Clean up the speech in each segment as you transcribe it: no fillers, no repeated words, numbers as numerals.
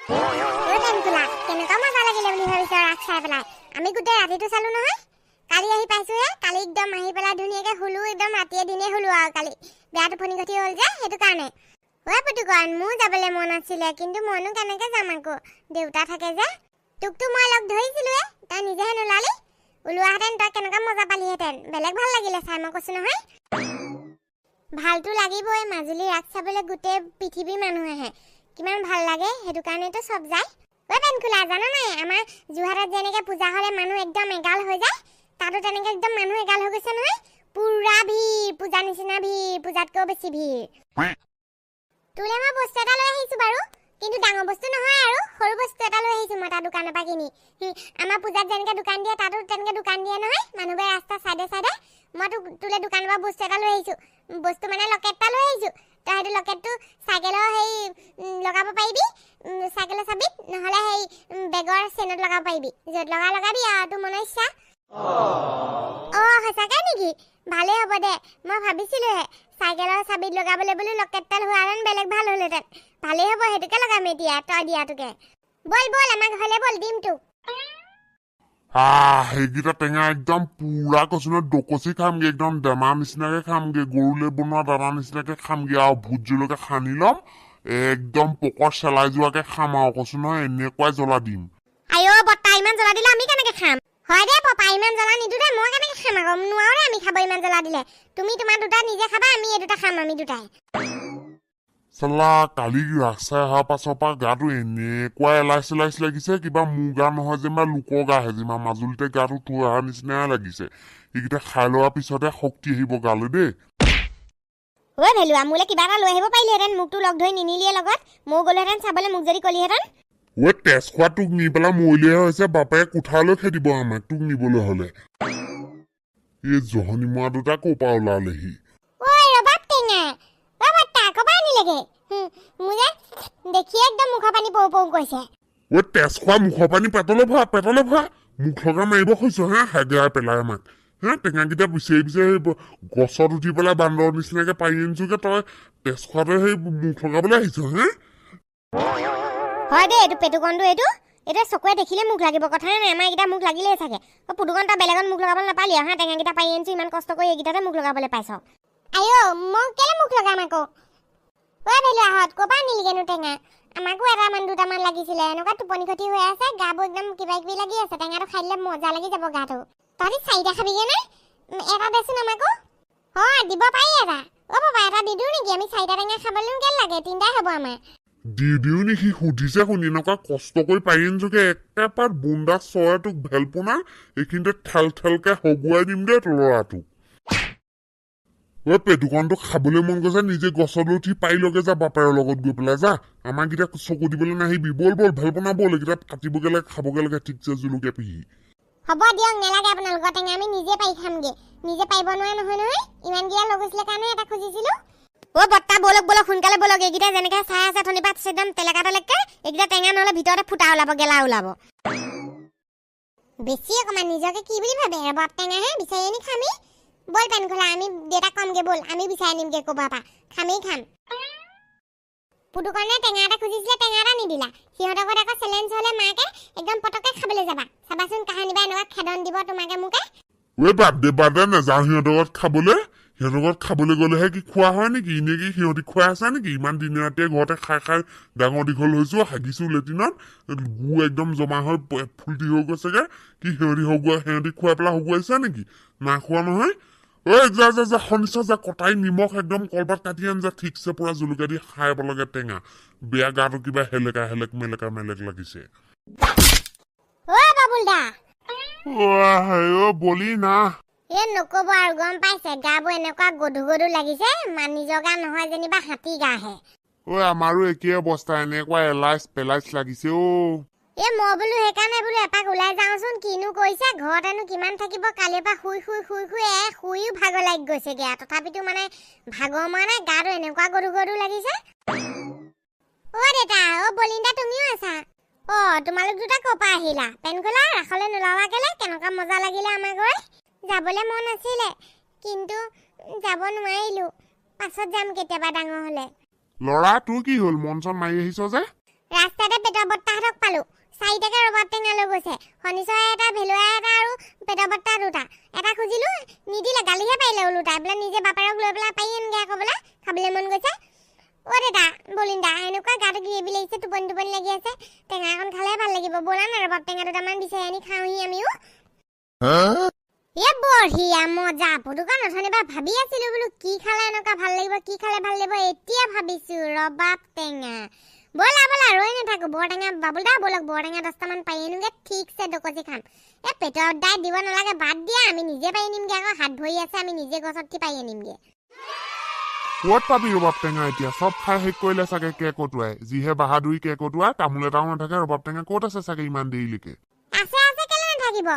ঐ পেনকুলা কেনেকুৱা মজা লাগিলে বুলি ভাবিছ ৰাস চাই পেলাই আমি গোটেই ৰাতিটো চালো নহয় কালি আহি পাইছোহে কালি একদম আহি পেলাই ধুনীয়াকে শুলো একদম ৰাতিয়ে দিনে শুলো আৰু কালি বেয়া টোপনি খতি হ'ল যে সেইটো কাৰণে ঐ পুতুকণ মোৰ যাবলৈ মন আছিলে কিন্তু মইনো কেনেকে যাম আকৌ দেউতা থাকে যে তোকতো মই লগ ধৰিছিলোৱে তই নিজেহে নোলালি ওলোৱাহেঁতেন তই কেনেকুৱা মজা পালিহেঁতেন বেলেগ ভাল লাগিলে চাই মই কৈছো নহয় ভালতো লাগিবই মাজুলী ৰাস চাবলৈ গোটেই পৃথিৱীৰ মানুহ আহে কিমান ভাল লাগে সেইটো কাৰণেতো চব যায় ঐ পেনকুলা জানা নাই আমাৰ যোৰহাটত যেনেকে পূজা হ'লে মানুহ একদম এগাল হৈ যায় তাতো তেনেকে একদম মানুহ এগাল হৈ গৈছে নহয় পুৰা ভিৰ পূজা নিচিনা ভিৰ পূজাতকৈও বেছি ভিৰ তোলে মই বস্তু এটা লৈ আহিছো বাৰু কিন্তু ডাঙৰ বস্তু নহয় আৰু সৰু বস্তু এটা লৈ আহিছো মই তাৰ দোকানৰ পৰা কিনি আমাৰ পূজাত যেনেকে দোকান দিয়ে তাতো তেনেকে দোকান দিয়ে নহয় মানুহবোৰে ৰাস্তা চাইডে চাইডে মই তোলে দোকানৰ পৰা বস্তু এটা লৈ আহিছো বস্তু মানে লকেট এটা লৈ আহিছো তই সেইটো লকেটটো চাইকেলৰ সেই লগাব পাৰিবি চাইকেলৰ চাবিত নহ'লে সেই বেগৰ চেইনত লগাব পাৰিবি য'ত লগাবি আৰু তোৰ মনৰ ইচ্ছা সঁচাকৈ নেকি ভালেই হ'ব দে মই ভাবিছিলোহে চাইকেলৰ চাবিত লগাবলৈ বুলি লকেটডাল হোৱাহেঁতেন বেলেগ ভাল হ'লহেঁতেন ভালেই হ'ব সেইটোকে লগাম এতিয়া তই দিয়াটোকে বল বল আমাৰ ঘৰলৈ বল দিম তোক সেইকেইটা টেঙা একদম পুৰা কৈছো নহয় ডকচি খামগে একদম দানা নিচিনাকে খামগে গৰুলে বনোৱা দানা নিচিনাকে খামগে আৰু ভোট জলকীয়া সানি ল'ম একদম পকৰ চেলাই যোৱাকে খাম আৰু কৈছো নহয় এনেকুৱাই জ্বলা দিম আইঅ বৰ্তা ইমান জ্বলা দিলে আমি কেনেকে খাম হয় দে পপা ইমান জ্বলা নিদো দে মই কেনেকে খাম আকৌ নোৱাৰো আমি খাব ইমান জ্বলা দিলে তুমি তোমাৰ দুটা নিজে খাবা আমি এই দুটা খাম আমি দুটাই চালা কালি ৰাস চাই অহাৰ পাছৰ পৰা গাটো এনেকুৱা এলাইচ লাগিছে কিবা মোৰ গা নহয় যেনিবা লোকৰ গাহে যেনিবা মাজুলীতে গাটো তোৰ অহাৰ নিচিনাই লাগিছে এইকেইটা খাই লোৱাৰ পিছতে শক্তি আহিব গালৈ দেই ঐ ভেলুৱা মোলে কিবা এটা লৈ আহিব পাৰিলিহেঁতেন মোকতো লগ ধৰি নিনিলিয়ে লগত ময়ো গ'লোহেঁতেন চাবলৈ মোক যদি কলিহেঁতেন তেজ খোৱা তোক নি পেলাই মৰিলিহে হৈছে বাপেকে কোঠালৈ খেদিব আমাক তোক নিবলৈ হলে এই জহনি মৰা দুটা ক'ৰ পৰা ওলালেহি তেজ খোৱা মুখৰ পানী পেটলৈ ভৰা মুখ লগা মাৰিব খুজিছ হেগেৰাই পেলাই আমাক টেঙাকেইটা বিচাৰি গছত উঠি পেলাই বান্দৰ নিচিনাকে পাৰি আনিছোগে তই তেজ খোৱাতে সেই মুখ লগাবলৈ আহিছ হয় দেই এইটো পেটুকণটো এইটো এতিয়া চকুৱে দেখিলে মুখ লাগিব কথা নাই আমাৰ এইকেইটা মুখ লাগিলেই চাগে পুটুকণ তই বেলেগত মুখ লগাবলৈ নাপালি টেঙাকেইটা পাৰি আনিছো ইমান কষ্ট কৰি এইকেইটাতে মুখ লগাবলৈ পাইছ মই কেলে মুখ লগাম আকৌ ভেলুৱাহঁত ক'ৰপৰা আনিলিগেনো টেঙা আমাকো এটামান দুটামান লাগিছিলে এনেকুৱা টোপনি খতি হৈ আছে গাবোৰ একদম কিবা কিবি লাগি আছে টেঙাটো খাই দিলে মজা লাগি যাব গাটো তহঁতি চাৰিটা খাবিগে নে এটা দেচোন আমাকো দিব পাৰি এটা পাপা এটা দি দিওঁ নেকি আমি চাৰিটা টেঙা খাবলৈ কেলে লাগে তিনিটাই হ'ব আমাৰ দিও নেকি সুধিছে শুনি এনেকুৱা কষ্ট কৰি পাৰি আনিছোগে একেবাৰে বুন্দা চৰাই তোক ভেলপোনা এইখিনিতে ঠেলকে হগুৱাই দিম দে তোৰ ল'ৰাটোক পেটুকণটো খাবলৈ মন গৈছে নিজে গছলৈ উঠি পাৰি লগে যা বাপেৰৰ লগত গৈ পেলাই যা আমাক এতিয়া চকু দিবলৈ নাহিবি বল ভেলপোনা বল এইকেইটা কাটিবগে লাগে খাবগে লাগে ঠিকছে জলকীয়া পিহি হ'ব দিয়ক নেলাগে আপোনালোকৰ টেঙা আমি নিজে পাৰি খামগে নিজে পাৰিব নোৱাৰে নহয় ইমানকেইটা লৈ গৈছিলে কাৰণে এটা খুজিছিলো বৰ্তা বলক সোনকালে বলক এইকেইটা যেনেকে চাই আছে থনি পাত একদম তেলেকা এইকেইটা টেঙা নহ'লে ভিতৰতে ফুটা ওলাব গেলা ওলাব বেছি অকণমান নিজকে কি বুলি ভাবে বট টেঙাহে বিচাৰি আনি খামি বল পেনখোলা আমি দেউতাক কমগে বল আমি বিচাৰি আনিমগে ক'ৰবাৰ পৰা খামেই খাম পুটুকণে টেঙা এটা খুজিছিলে টেঙা এটা নিদিলা সিহঁতৰ ঘৰত আকৌ চেলেঞ্জ হ'লে মাকে একদম পটককে খাবলৈ যাবা চাবাচোন কাহানী বা এনেকুৱা খেদন দিব তোমাকে মোকে বাদ দে নাযাওঁ সিহঁতৰ ঘৰত খাবলৈ গ'লেহে কি খোৱা হয় নেকি এনে কি সিহঁতি খুৱাই আছে নেকি ইমান দিনে ৰাতিয়ে ঘৰতে খাই ডাঙৰ দীঘল হৈছো হাগিছো লেট্ৰিনত গু একদম জমা হৈ ফুলটি হৈ গৈছেগে কি সিহঁতি খুৱাই পেলাই হগুৱাইছে নেকি নাখোৱা নহয় যা শুনিছ যা কটাই নিমখ একদম কলপাত কাটি আন যা ঠিকছে পুৰা জলকীয়া দি খাই পেলাগে টেঙা বেয়া গাটো কিবা মেলেক লাগিছে বলি না নকব আৰু গম পাইছে গাবোৰ এনেকুৱা গধু লাগিছে নিজৰ গা নহয় যেনিবা হাতী গাহে আমাৰো একেই অৱস্থা এনেকুৱা পেলাইছ লাগিছে মই বোলো সেইকাৰণে বোলো এপাক ওলাই যাওঁচোন কিনো কৰিছে ঘৰতেনো কিমান থাকিব কালিৰ পৰা শুইও ভাগৰ লাগি গৈছেগে তথাপিতো মানে ভাগৰ মৰা নাই গাটো এনেকুৱা গধু লাগিছে দেউতা বলিন্দা তুমিও আছা তোমালোক দুটা ক'ৰ পৰা আহিলা পেনখোলা ৰাসলৈ নোলাৱা কেলে কেনেকুৱা মজা লাগিলে আমাৰ গৈ যাবলৈ মন আছিলে কিন্তু যাব নোৱাৰিলো পাছত যাম কেতিয়াবা ডাঙৰ হলে ল'ৰা তোৰ কি হ'ল মন চন মাৰি আহিছ যে ৰাস্তাতে পেটৰ বৰ্তাহঁতক পালো 4টাকে ৰবাব টেঙা লৈ গৈছে শনিচৰা এটা ভেলুৱা এটা আৰু পেটৰ বৰ্তা দুটা এটা খুজিলো নিদিলে গালিহে পাৰিলে ওলোটাই বোলে নিজে বাপাৰক লৈ পেলাই পাৰি আনগে আকৌ বোলে খাবলৈ মন গৈছে অ দেতা বলিন্দা এনেকুৱা গাটো গিয়েবি লাগিছে টোপনি লাগি আছে টেঙা এখন খালে ভাল লাগিব বলা না ৰবাব টেঙা দুটামান বিচাৰি আনি খাওঁহি আমিও বঢ়িয়া মজা পুতুকা নথনি বা ভাবি আছিলো বোলো কি খালে এনেকুৱা ভাল লাগিব কি খালে ভাল লাগিব এতিয়া ভাবিছো ৰবাব টেঙা বলা বলা ৰৈ নাথাকো বৰটেঙা বাবুলদা বলক বৰটেঙা 10টামান পাই আনোগে ঠিকছে দকজি খাম পেটৰ দাই দিব নালাগে বাদ দিয়া আমি নিজে পাই আনিমগে আকৌ হাত ভৰি আছে আমি নিজে গছত কি পাই আনিমগে ক'ত পাবি ৰবাব টেঙা এতিয়া চব খাই শেষ কৰিলে চাগে কেকটুৱাই যিহে বাহাদুৰি কেকটুৱা তামোল এটাও নাথাকে ৰবাব টেঙা ক'ত আছে চাগে ইমান দেৰিলৈকে আছে কেলে নাথাকিব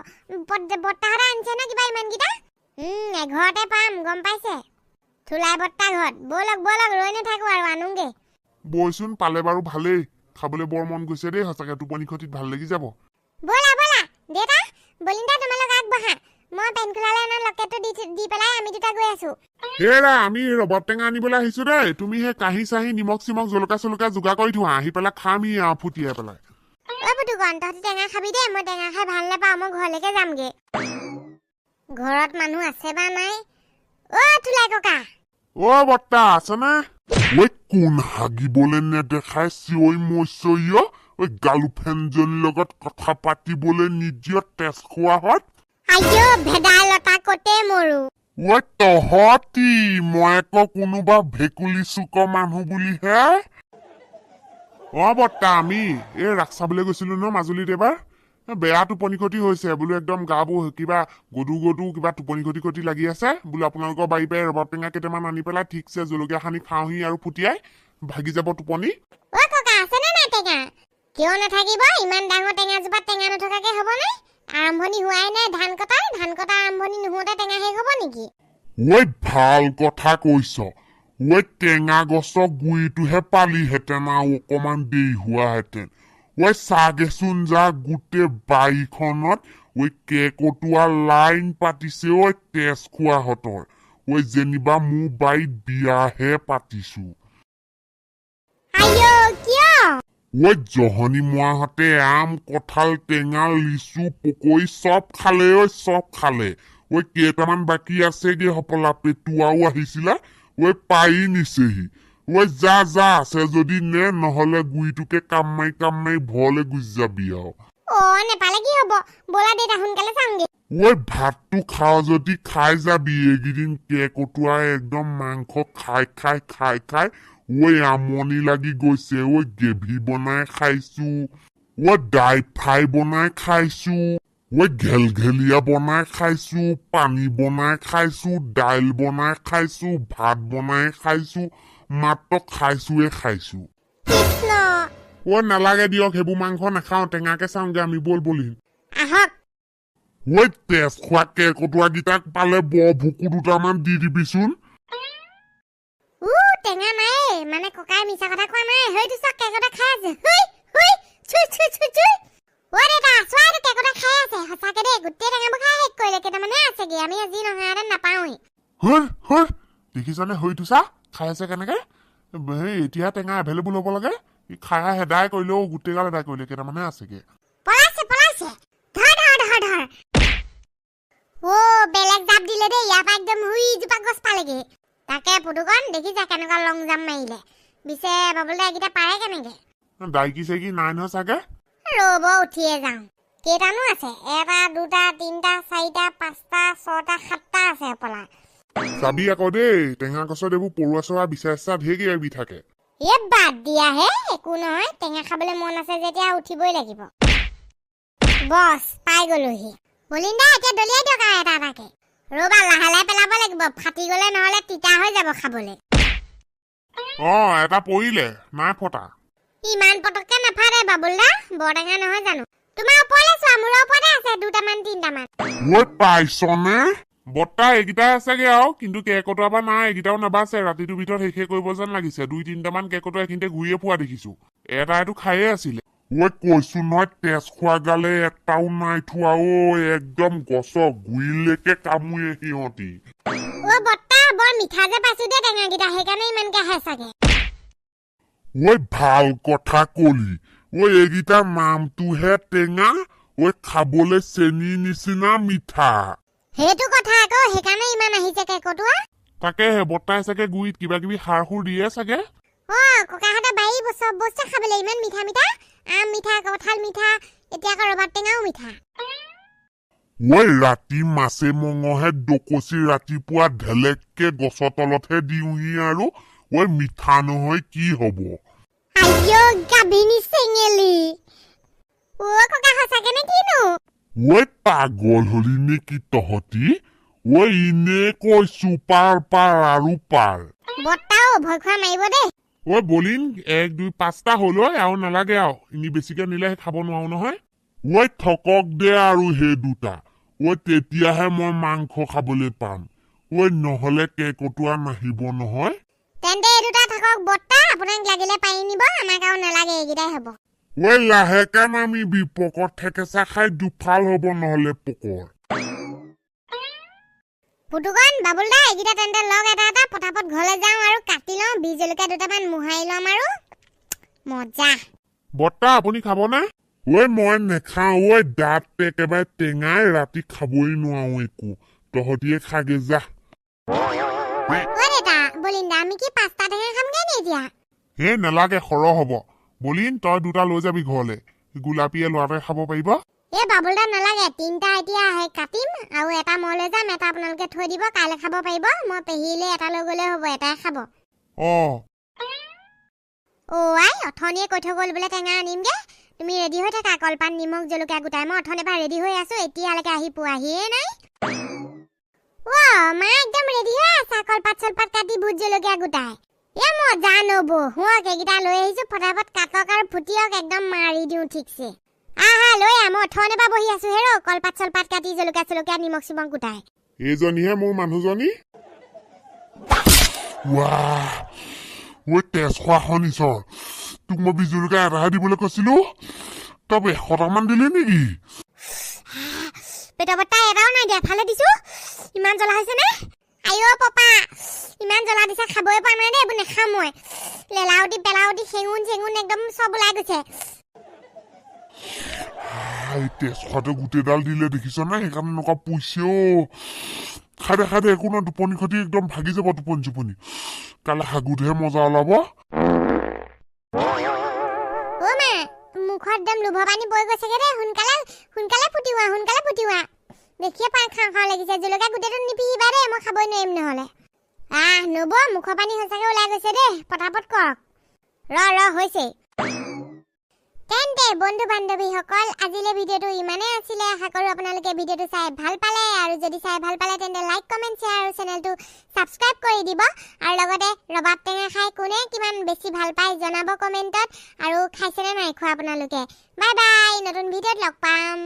বৰ্তাহঁতে আনিছে না কিবা ইমানকেইটা এঘৰতে পাম গম পাইছে থুলাই বৰ্তা ঘৰত বলক ৰৈ নাথাকো আৰু আনোগে বৈচোন পালে বাৰু ভালেই খাবলৈ বৰ মন গৈছে দেই সঁচাকে টোপনি খতিত ভাল লাগি যাব বলা দেতা বলিন্দা তোমালোক আগবঢ়া মই পেন খোলালে না লকেটটো দি পেলাই আমি দুটা গৈ আছো হেৰা আমি ৰবাব টেঙা আনিবলৈ আহিছো দেই তুমি হে কাহি চাহি নিমখ চিমখ জলকীয়া যোগাৰ কৰি থোৱা আহি পেলাই খামহি ফুটিয়াই পেলাই পুতুকন তহঁতি টেঙা খাবি দেই মই টেঙা খাই ভাল নাপাওঁ মই ঘৰলৈকে যামগে ঘৰত মানুহ আছে বা নাই থুলাই ককা বৰ্তা আছেনে কোন হাগিবলৈ নেদেখাই চিঞই মৈচয় গালু ফেনজনীৰ লগত কথা পাতিবলৈ নিদিয় তেজ খোৱা হত ভেদাইলতা কতে মৰো তহঁতি মই আকৌ কোনোবা ভেকুলী চুকৰ মানুহ বুলিহে বৰ্তা আমি এই ৰাস চাবলৈ গৈছিলো ন মাজুলীত এবাৰ বেয়া টোপনি খতি হৈছে বোলো একদম গাবোৰ কিবা গদু কিবা টোপনি খতি লাগি আছে বোলো আপোনালোকৰ বাৰীৰ পৰাই ৰবাব টেঙা কেইটামান আনি পেলাই ঠিকছে জলকীয়া সানি খাওঁহি আৰু ফুটিয়াই ভাগি যাব টোপনি ককা আছেনে নাই টেঙা কিয় নাথাকিব ইমান ডাঙৰ টেঙাজোপাত টেঙা নথকাকে হ'ব নে আৰম্ভণি হোৱাই নাই ধান কটা আৰম্ভণি নোহোঁতে টেঙা শেষ হ'ব নেকি ভাল কথা কৈছ টেঙা গছৰ গুৰিটোহে পালিহেঁতেন আৰু অকমান দেৰি হোৱাহেঁতেন চাগেচোন যা গোটেই বাৰীখনত কেকটুৱা লাইন পাতিছে তেজ খোৱাহঁতৰ যেনিবা মোৰ বাৰীত বিয়াহে পাতিছো জহনী মৰাহঁতে আম কঁঠাল টেঙা লিচু পকৰি চব খালে কেইটামান বাকী আছেগে হপলা পেটুৱাও আহিছিলা পাৰি নিছেহি যা আছে যদি নে নহলে গুৰিটোকে কাম মাৰি ভৰলে গুচি যাবি আৰু নেপালে কি হব বলা দেতা সোনকালে চামগে ভাতটো খাও যদি খাই যাবি এইকেইদিন কেকটুৱাই একদম মাংস খাই আমনি লাগি গৈছে গ্ৰেভি বনাই খাইছো ড্ৰাই ফ্ৰাই বনাই খাইছো ঘেলঘেলীয়া বনাই খাইছো পানী বনাই খাইছো দাইল বনাই খাইছো ভাত বনাই খাইছো মাত্ৰ খাইছো নালাগে দিয়ক সেইবোৰ মাংস নাখাও টেঙাকে চাওঁগে আমি বলিম তেজ খোৱা কেকটুৱাকেইটাক পালে বৰ ভুকু দুটামান দি দিবিচোন টেঙা নাই মানে ককাই মিছা কথা কোৱা নাই হয়তো চক কেকটা খাই আছে দেতা চোৱাটো কেকটা খাই আছে সঁচাকে দেই গোটেই টেঙাবোৰ খাই শেষ কৰিলে কেইটামানে আছেগে আমি আজি নহয় নাপাওঁৱেই দেখিছানে হয়তো চা খাই আছে কেনেকে এতিয়া টেঙা এভেইলেবল হ'ব লাগে খাই হেদাই কৰিলেও গোটেই গাল এদাই কৰিলে কেইটামানে আছেগে পলাইছে বেলেগ জাপ দিলে দেই ইয়াৰ পৰা একদম হুইজোপা গছ পালেগে তাকে পুতুকন দেখিছা কেনেকুৱা লং জাম মাৰিলে বিছে বাবুলদা এইকেইটা পাৰে কেনেকে দাইকি চেকি নাই নহয় চাগে ৰ'ব উঠিয়ে যাওঁ কেইটানো আছে 1 2 3 4 5 6 7 আছে পলা চাবি আকৌ দেই টেঙা গছত এইবোৰ পৰুৱা চৰুৱা বিচাৰ ঢেৰ কিবা থাকে বাদ দিয়াহে একো নহয় টেঙা খাবলৈ মন আছে যেতিয়া উঠিবই লাগিব বছ পাই গলোহি বলিন্দা এতিয়া দলিয়াই দিয়ক আৰু এটাকে ৰবা লাহে পেলাব লাগিব ফাটি গলে নহলে তিতা হৈ যাব খাবলৈ এটা পৰিলে নাই ফটা ইমান পটককে নাফাৰে বাবুলদা বৰটেঙা নহয় জানো তোমাৰ ওপৰলে চোৱা মোৰ ওপৰতে আছে 2টামান 3টামান পাইছনে বৰ্তা এইকেইটাই আছেগে আৰু কিন্তু কেকটুৱা বা নাই এইকেইটাও নাবাছে ৰাতিটোৰ ভিতৰত শেষে কৰিব যেন লাগিছে 2-3টামান কেকটুৱা এইখিনিতে ঘূৰিয়ে পোৱা দেখিছো এটাইটো খায়ে আছিলে কৈছো নহয় তেজ খোৱা গালে এটাও নাই থোৱা একদম গছৰ গুৰিলৈকে কামুৰে সিহঁতি বৰ্তা বৰ মিঠা যে পাইছো দে টেঙাকেইটা সেইকাৰণে ইমানকে খাই চাগে ভাল কথা কলি ঐ এইকেইটাৰ নামটোহে টেঙা ঐ খাবলৈ চেনি নিচিনা মিঠা সেইটো কথা আকৌ সেইকাৰণে ইমান আহিছে কেকটোৱা তাকেহে বৰ্তাই চাগে গুৰিত কিবা কিবি সাৰ সুৰ দিয়ে চাগে ককাহঁতে বাৰী চব বস্তু খাবলৈ ইমান মিঠা মিঠা আম মিঠা কঁঠাল মিঠা এতিয়া আকৌ ৰবাব টেঙাও মিঠা ঐ ৰাতি মাছে মঙহে ডকচি ৰাতিপুৱা ঢেলেককে গছৰ তলতহে দিওঁহি আৰু ঐ মিঠা নহয় কি হব আইও গাভিনী চেঙেলি ককা সঁচাকে নে কিনো ঐ পাগল হলি নেকি তহঁতি ঐ ইনে কৈছো পাৰ আৰু পাৰ বৰ্তাও ভয় খোৱা মাৰিব দেই ঐ বলিন 1 2 5টা হল আৰু নালাগে আৰু ইনি বেছিকে নিলে খাব নোৱাৰো নহয় ঐ থকক দে আৰু সেই দুটা ঐ তেতিয়াহে মই মাংস খাবলৈ পাম ঐ নহলে কেকটোৱা নাহিব নহয় তেন্তে এই দুটা থাকক বৰ্তা আপোনাক লাগিলে পাৰি নিব আমাক আৰু নালাগে এইকেইটাই হ'ব ঐ লাহেকে নামিবি পকত ঠেকেচা খাই দুফাল হ'ব নহলে পকৰ পুতুকন বাবুল দা এইকেইটা তেন্তে লগ এটা এটা পটাপট ঘৰলৈ যাওঁ আৰু কাটি লওঁ বীজ জলকীয়া দুটামান মোহাৰি ল'ম আৰু মজা বৰ্তা আপুনি খাবনে ঐ মই নেখাওঁ ঐ দাঁত একেবাৰে টেঙাই ৰাতি খাবই নোৱাৰো একো তহঁতিয়ে খাগে যা দেতা বলিন্দা আমি কি 5টা টেঙা খামগে নে এতিয়া হে নালাগে সৰহ হ'ব বলিন তই দুটা লৈ যাবি ঘৰলে গোলাপীয়ে ল'ৰাটোৱে খাব পাৰিব বাবুল দা নালাগে 3টা এতিয়া কাটিম আৰু এটা মই লৈ যাম এটা আপোনালোকে থৈ দিব কাইলৈ খাব পাৰিব মই পেহিলে এটা লৈ গ'লে হ'ব এটাই খাব আই অথনিয়ে কৈ থৈ গ'ল বোলে টেঙা আনিমগে তুমি ৰেডি হৈ থাকা কলপাত নিমখ জলকীয়া গোটাই মই অথনিৰ পৰা ৰেডি হৈ আছো এতিয়ালৈকে আহি পোৱাহিয়ে নাই মা একদম ৰেডি হৈ আছা কলপাত চলপাত কাটি ভোট জলকীয়া গোটাই মজা নবৌ হুঁৱক এইকেইটা লৈ আহিছো ফটাফট কাটক আৰু ফুটিয়ক একদম মাৰি দিওঁ ঠিকছে আহা লৈ মই অথনিৰ পৰা বহি আছো হেৰ কলপাত চলপাত কাটি জলকীয়া চলকীয়া নিমখ চিমখ গোটাই এইজনীহে মোৰ মানুহজনী ঐ তেজ খোৱা শুনিছ তোক মই বিজলকীয়া এটাহে দিবলৈ কৈছিলো তই 100টামান দিলি নেকি পেটৰ বৰ্তা এটাও নাই দিয়া ফালে দিছো ইমান জ্বলা হৈছে নে আইও পাপা ইমান জ্বলা দিছে খাবই পৰা নাই দেই এইবোৰ নেখাম মই লেলাউটি পেলাউটি চেঙুন একদম চব ওলাই গৈছে তেজ খোৱাটো গোটেইডাল দিলে দেখিছ নাই সেইকাৰণে এনেকুৱা পুইছেও খাই দে একো নহয় টোপনি খতি একদম ভাগি যাব টোপনি কাইলৈ হাগুতহে মজা ওলাব মা মুখত একদম লোভ পানী বৈ গৈছেগে দেই সোনকালে ফুটিওৱা দেখিয়ে পান খাওঁ লাগিছে জলকীয়া গোটেইটো নিপিহিবা দেই মই খাবই নোৱাৰিম নহ'লে নব মুখৰ পানী সঁচাকে ওলাই গৈছে দেই পটাপট কৰক ৰ হৈছে তেন্তে বন্ধু বান্ধৱীসকল আজিলে ভিডিঅ'টো ইমানেই আছিলে আশা কৰোঁ আপোনালোকে ভিডিঅ'টো চাই ভাল পালে আৰু যদি চাই ভাল পালে তেন্তে লাইক কমেণ্ট শ্বেয়াৰ আৰু চেনেলটো ছাবস্ক্ৰাইব কৰি দিব আৰু লগতে ৰবাব টেঙা খাই কোনে কিমান বেছি ভাল পায় জনাব কমেণ্টত আৰু খাইছেনে নাই খোৱা আপোনালোকে বাই বাই নতুন ভিডিঅ'ত লগ পাম